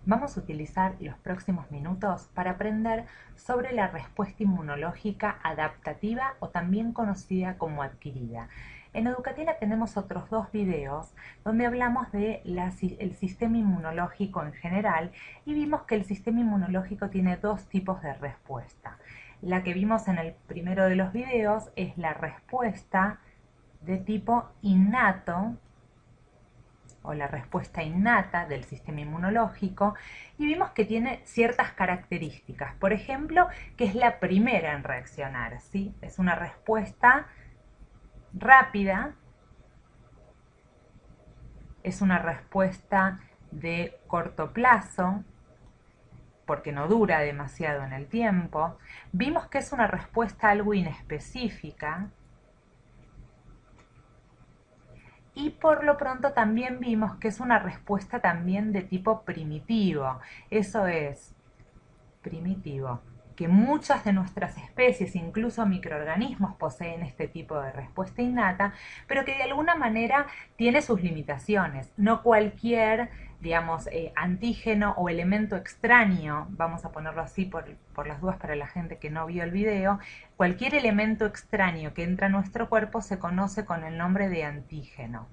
Vamos a utilizar los próximos minutos para aprender sobre la respuesta inmunológica adaptativa o también conocida como adquirida. En Educatina tenemos otros dos videos donde hablamos de el sistema inmunológico en general y vimos que el sistema inmunológico tiene dos tipos de respuesta. La que vimos en el primero de los videos es la respuesta de tipo innato o la respuesta innata del sistema inmunológico y vimos que tiene ciertas características. Por ejemplo, que es la primera en reaccionar, ¿sí? Es una respuesta rápida, es una respuesta de corto plazo, porque no dura demasiado en el tiempo. Vimos que es una respuesta algo inespecífica, y por lo pronto también vimos que es una respuesta también de tipo primitivo. Eso es, primitivo, que muchas de nuestras especies, incluso microorganismos, poseen este tipo de respuesta innata, pero que de alguna manera tiene sus limitaciones. No cualquier, digamos, antígeno o elemento extraño, vamos a ponerlo así por las dudas para la gente que no vio el video, cualquier elemento extraño que entra a nuestro cuerpo se conoce con el nombre de antígeno.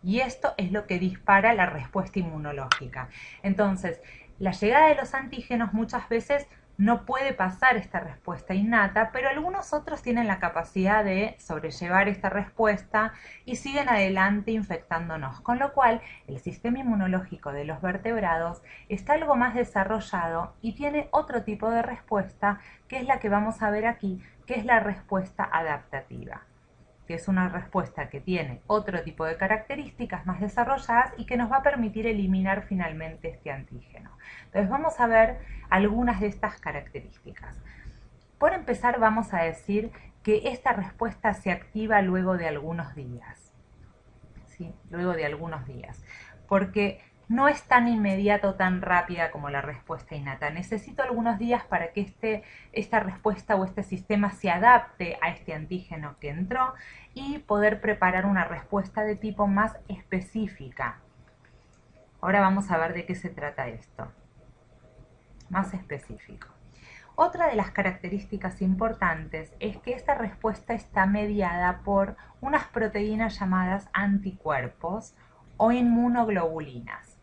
Y esto es lo que dispara la respuesta inmunológica. Entonces, la llegada de los antígenos muchas veces no puede pasar esta respuesta innata, pero algunos otros tienen la capacidad de sobrellevar esta respuesta y siguen adelante infectándonos, con lo cual el sistema inmunológico de los vertebrados está algo más desarrollado y tiene otro tipo de respuesta, que es la que vamos a ver aquí, que es la respuesta adaptativa, que es una respuesta que tiene otro tipo de características más desarrolladas y que nos va a permitir eliminar finalmente este antígeno. Entonces vamos a ver algunas de estas características. Por empezar vamos a decir que esta respuesta se activa luego de algunos días, ¿sí? Luego de algunos días, porque no es tan inmediato, tan rápida como la respuesta innata. Necesito algunos días para que esta respuesta o este sistema se adapte a este antígeno que entró y poder preparar una respuesta de tipo más específica. Ahora vamos a ver de qué se trata esto. Más específico. Otra de las características importantes es que esta respuesta está mediada por unas proteínas llamadas anticuerpos o inmunoglobulinas,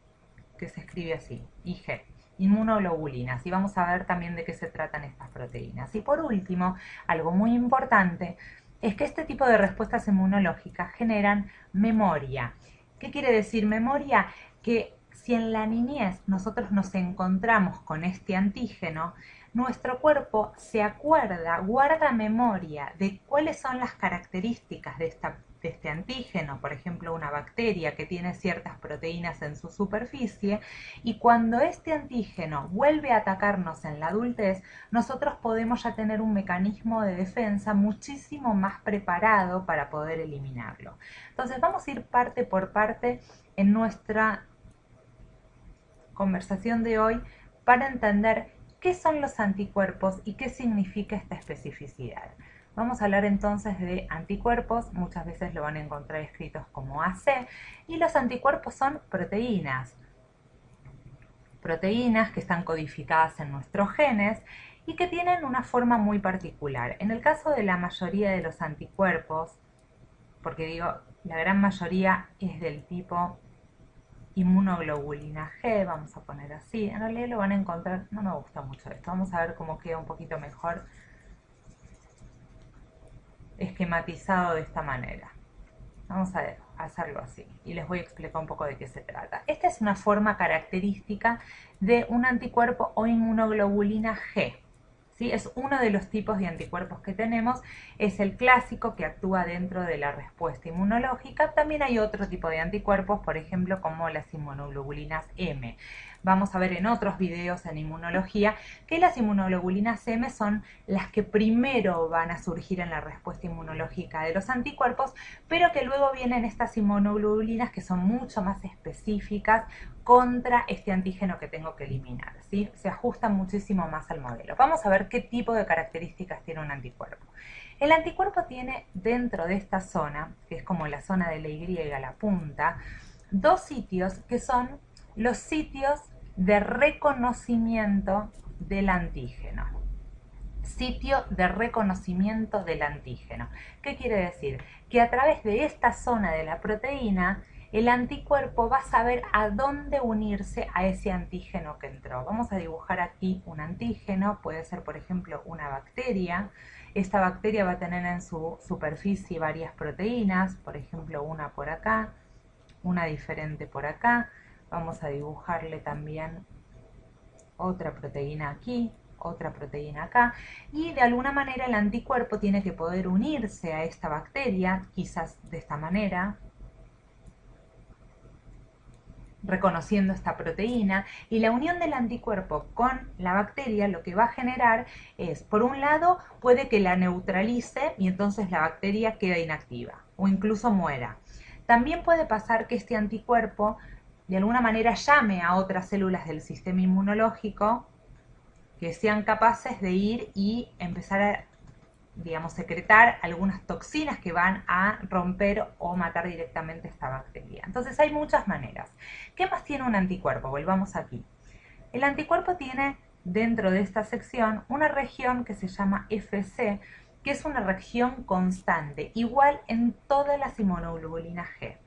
que se escribe así, IG, inmunoglobulinas, y vamos a ver también de qué se tratan estas proteínas. Y por último, algo muy importante es que este tipo de respuestas inmunológicas generan memoria. ¿Qué quiere decir memoria? Que si en la niñez nosotros nos encontramos con este antígeno, nuestro cuerpo se acuerda, guarda memoria de cuáles son las características de este antígeno, por ejemplo una bacteria que tiene ciertas proteínas en su superficie, y cuando este antígeno vuelve a atacarnos en la adultez, nosotros podemos ya tener un mecanismo de defensa muchísimo más preparado para poder eliminarlo. Entonces vamos a ir parte por parte en nuestra conversación de hoy para entender qué son los anticuerpos y qué significa esta especificidad. Vamos a hablar entonces de anticuerpos, muchas veces lo van a encontrar escritos como AC, y los anticuerpos son proteínas. Proteínas que están codificadas en nuestros genes y que tienen una forma muy particular. En el caso de la mayoría de los anticuerpos, porque digo, la gran mayoría es del tipo inmunoglobulina G, vamos a poner así, en realidad lo van a encontrar, no me gusta mucho esto, vamos a ver cómo queda un poquito mejor esquematizado de esta manera. Vamos a hacerlo así y les voy a explicar un poco de qué se trata. Esta es una forma característica de un anticuerpo o inmunoglobulina G. ¿Sí? Es uno de los tipos de anticuerpos que tenemos, es el clásico que actúa dentro de la respuesta inmunológica. También hay otro tipo de anticuerpos, por ejemplo, como las inmunoglobulinas M. Vamos a ver en otros videos en inmunología que las inmunoglobulinas M son las que primero van a surgir en la respuesta inmunológica de los anticuerpos, pero que luego vienen estas inmunoglobulinas que son mucho más específicas contra este antígeno que tengo que eliminar, ¿sí? Se ajusta muchísimo más al modelo. Vamos a ver qué tipo de características tiene un anticuerpo. El anticuerpo tiene dentro de esta zona, que es como la zona de la Y, la punta, dos sitios que son los sitios de reconocimiento del antígeno. Sitio de reconocimiento del antígeno. ¿Qué quiere decir? Que a través de esta zona de la proteína, el anticuerpo va a saber a dónde unirse a ese antígeno que entró. Vamos a dibujar aquí un antígeno, puede ser por ejemplo una bacteria. Esta bacteria va a tener en su superficie varias proteínas, por ejemplo una por acá, una diferente por acá. Vamos a dibujarle también otra proteína aquí, otra proteína acá, y de alguna manera el anticuerpo tiene que poder unirse a esta bacteria, quizás de esta manera, reconociendo esta proteína, y la unión del anticuerpo con la bacteria lo que va a generar es, por un lado, puede que la neutralice y entonces la bacteria quede inactiva o incluso muera. También puede pasar que este anticuerpo de alguna manera llame a otras células del sistema inmunológico que sean capaces de ir y empezar a, digamos, secretar algunas toxinas que van a romper o matar directamente esta bacteria. Entonces hay muchas maneras. ¿Qué más tiene un anticuerpo? Volvamos aquí. El anticuerpo tiene dentro de esta sección una región que se llama Fc, que es una región constante, igual en todas las inmunoglobulinas G.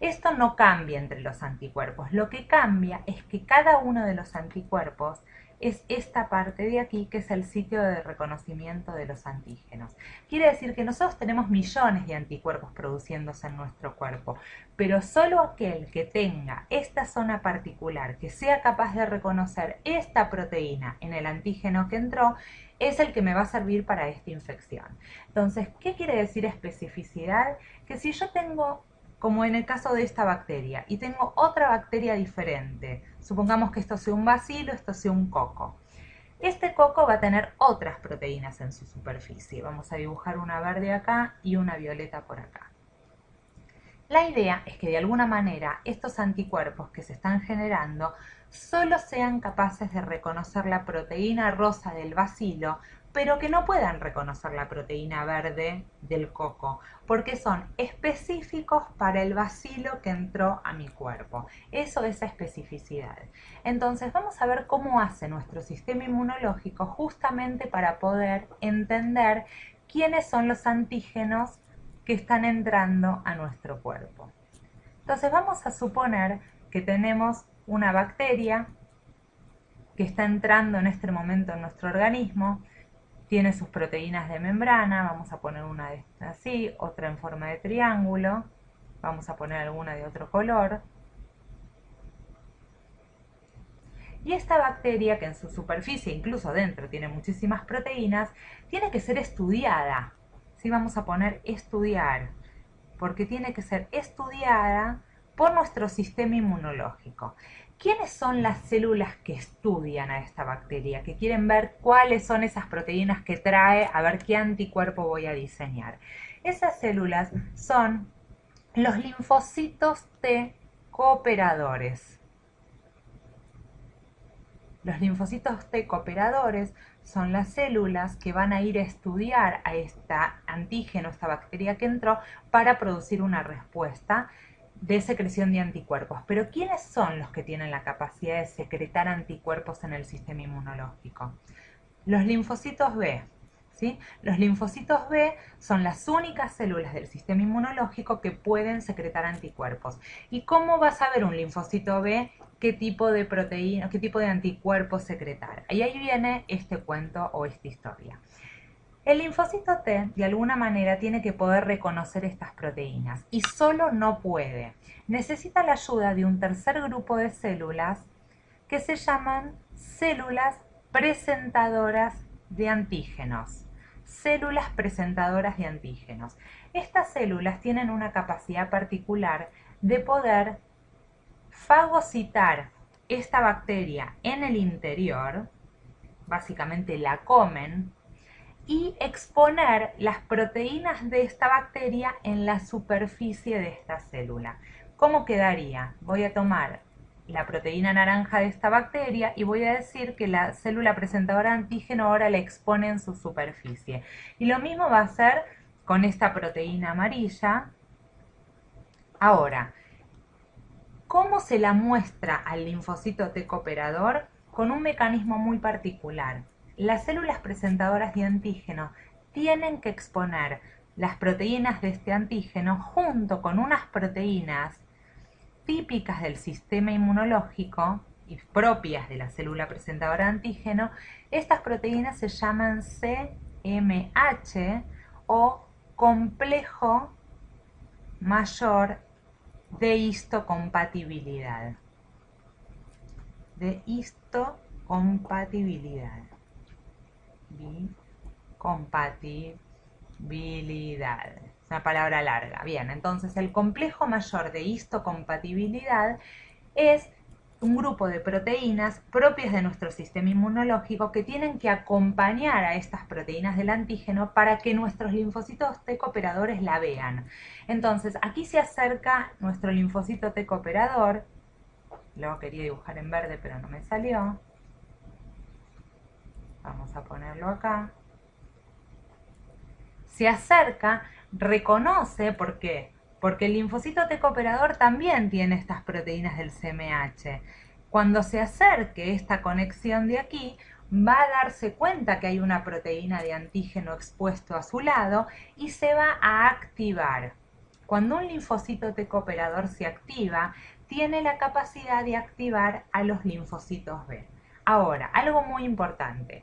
Esto no cambia entre los anticuerpos, lo que cambia es que cada uno de los anticuerpos es esta parte de aquí, que es el sitio de reconocimiento de los antígenos. Quiere decir que nosotros tenemos millones de anticuerpos produciéndose en nuestro cuerpo, pero solo aquel que tenga esta zona particular, que sea capaz de reconocer esta proteína en el antígeno que entró, es el que me va a servir para esta infección. Entonces, ¿qué quiere decir especificidad? Que si yo tengo, como en el caso de esta bacteria, y tengo otra bacteria diferente, supongamos que esto sea un bacilo, esto sea un coco. Este coco va a tener otras proteínas en su superficie. Vamos a dibujar una verde acá y una violeta por acá. La idea es que de alguna manera estos anticuerpos que se están generando solo sean capaces de reconocer la proteína rosa del bacilo, pero que no puedan reconocer la proteína verde del coco, porque son específicos para el bacilo que entró a mi cuerpo. Eso es especificidad. Entonces vamos a ver cómo hace nuestro sistema inmunológico justamente para poder entender quiénes son los antígenos que están entrando a nuestro cuerpo. Entonces vamos a suponer que tenemos una bacteria que está entrando en este momento en nuestro organismo, tiene sus proteínas de membrana, vamos a poner una de estas así, otra en forma de triángulo, vamos a poner alguna de otro color. Y esta bacteria, que en su superficie, incluso dentro, tiene muchísimas proteínas, tiene que ser estudiada. ¿Sí? Vamos a poner estudiar, porque tiene que ser estudiada por nuestro sistema inmunológico. ¿Quiénes son las células que estudian a esta bacteria? Que quieren ver cuáles son esas proteínas que trae, a ver qué anticuerpo voy a diseñar. Esas células son los linfocitos T cooperadores. Los linfocitos T cooperadores son las células que van a ir a estudiar a este antígeno, esta bacteria que entró, para producir una respuesta de secreción de anticuerpos. Pero ¿quiénes son los que tienen la capacidad de secretar anticuerpos en el sistema inmunológico? Los linfocitos B. ¿Sí? Los linfocitos B son las únicas células del sistema inmunológico que pueden secretar anticuerpos. ¿Y cómo va a saber un linfocito B qué tipo de proteína, qué tipo de anticuerpos secretar? Y ahí viene este cuento o esta historia. El linfocito T, de alguna manera, tiene que poder reconocer estas proteínas y solo no puede. Necesita la ayuda de un tercer grupo de células que se llaman células presentadoras de antígenos. Células presentadoras de antígenos. Estas células tienen una capacidad particular de poder fagocitar esta bacteria en el interior, básicamente la comen, y exponer las proteínas de esta bacteria en la superficie de esta célula. ¿Cómo quedaría? Voy a tomar la proteína naranja de esta bacteria y voy a decir que la célula presentadora de antígeno ahora la expone en su superficie. Y lo mismo va a hacer con esta proteína amarilla. Ahora, ¿Cómo se la muestra al linfocito T cooperador? Con un mecanismo muy particular. Las células presentadoras de antígeno tienen que exponer las proteínas de este antígeno junto con unas proteínas típicas del sistema inmunológico y propias de la célula presentadora de antígeno. Estas proteínas se llaman CMH o complejo mayor de histocompatibilidad. Compatibilidad. Es una palabra larga. Bien, entonces el complejo mayor de histocompatibilidad es un grupo de proteínas propias de nuestro sistema inmunológico que tienen que acompañar a estas proteínas del antígeno para que nuestros linfocitos T cooperadores la vean. Entonces, aquí se acerca nuestro linfocito T cooperador. Lo quería dibujar en verde, pero no me salió. Vamos a ponerlo acá. Se acerca, reconoce, ¿por qué? Porque el linfocito T cooperador también tiene estas proteínas del CMH. Cuando se acerque esta conexión de aquí, va a darse cuenta que hay una proteína de antígeno expuesto a su lado y se va a activar. Cuando un linfocito T cooperador se activa, tiene la capacidad de activar a los linfocitos B. Ahora, algo muy importante.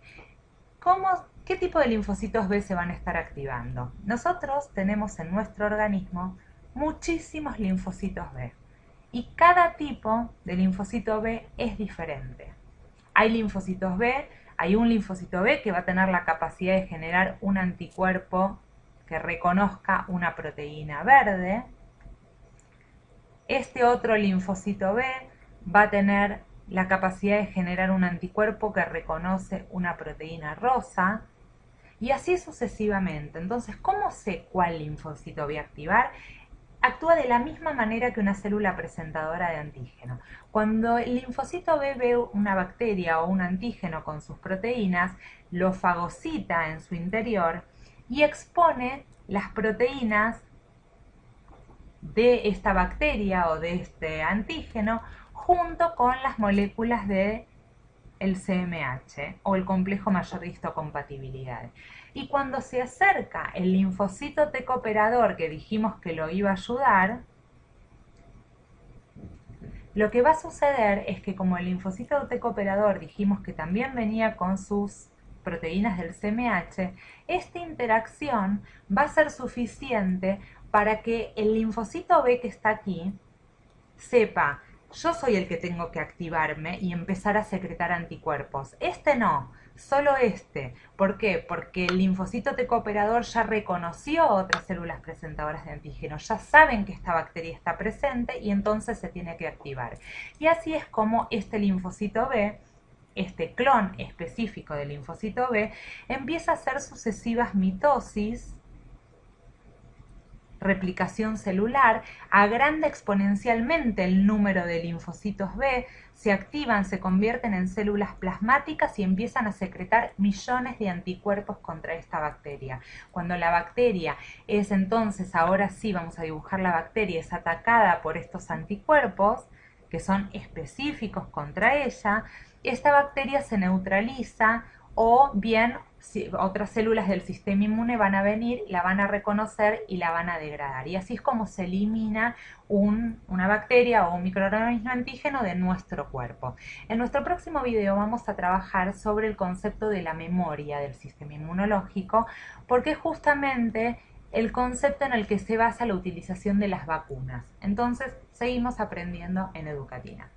¿Qué tipo de linfocitos B se van a estar activando? Nosotros tenemos en nuestro organismo muchísimos linfocitos B y cada tipo de linfocito B es diferente. Hay linfocitos B, hay un linfocito B que va a tener la capacidad de generar un anticuerpo que reconozca una proteína verde. Este otro linfocito B va a tener la capacidad de generar un anticuerpo que reconoce una proteína rosa, y así sucesivamente. Entonces, ¿cómo sé cuál linfocito voy a activar? Actúa de la misma manera que una célula presentadora de antígeno. Cuando el linfocito B ve una bacteria o un antígeno con sus proteínas, lo fagocita en su interior y expone las proteínas de esta bacteria o de este antígeno junto con las moléculas de el CMH o el complejo mayor de histocompatibilidad. Y cuando se acerca el linfocito T cooperador que dijimos que lo iba a ayudar, lo que va a suceder es que como el linfocito T cooperador dijimos que también venía con sus proteínas del CMH, esta interacción va a ser suficiente para que el linfocito B que está aquí sepa: yo soy el que tengo que activarme y empezar a secretar anticuerpos. Este no, solo este. ¿Por qué? Porque el linfocito T cooperador ya reconoció otras células presentadoras de antígeno, ya saben que esta bacteria está presente y entonces se tiene que activar. Y así es como este linfocito B, este clon específico del linfocito B, empieza a hacer sucesivas mitosis, replicación celular, agranda exponencialmente el número de linfocitos B, se activan, se convierten en células plasmáticas y empiezan a secretar millones de anticuerpos contra esta bacteria. Cuando la bacteria es entonces, ahora sí vamos a dibujar la bacteria, es atacada por estos anticuerpos, que son específicos contra ella, esta bacteria se neutraliza o bien otras células del sistema inmune van a venir, la van a reconocer y la van a degradar. Y así es como se elimina una bacteria o un microorganismo antígeno de nuestro cuerpo. En nuestro próximo video vamos a trabajar sobre el concepto de la memoria del sistema inmunológico, porque es justamente el concepto en el que se basa la utilización de las vacunas. Entonces, seguimos aprendiendo en Educatina.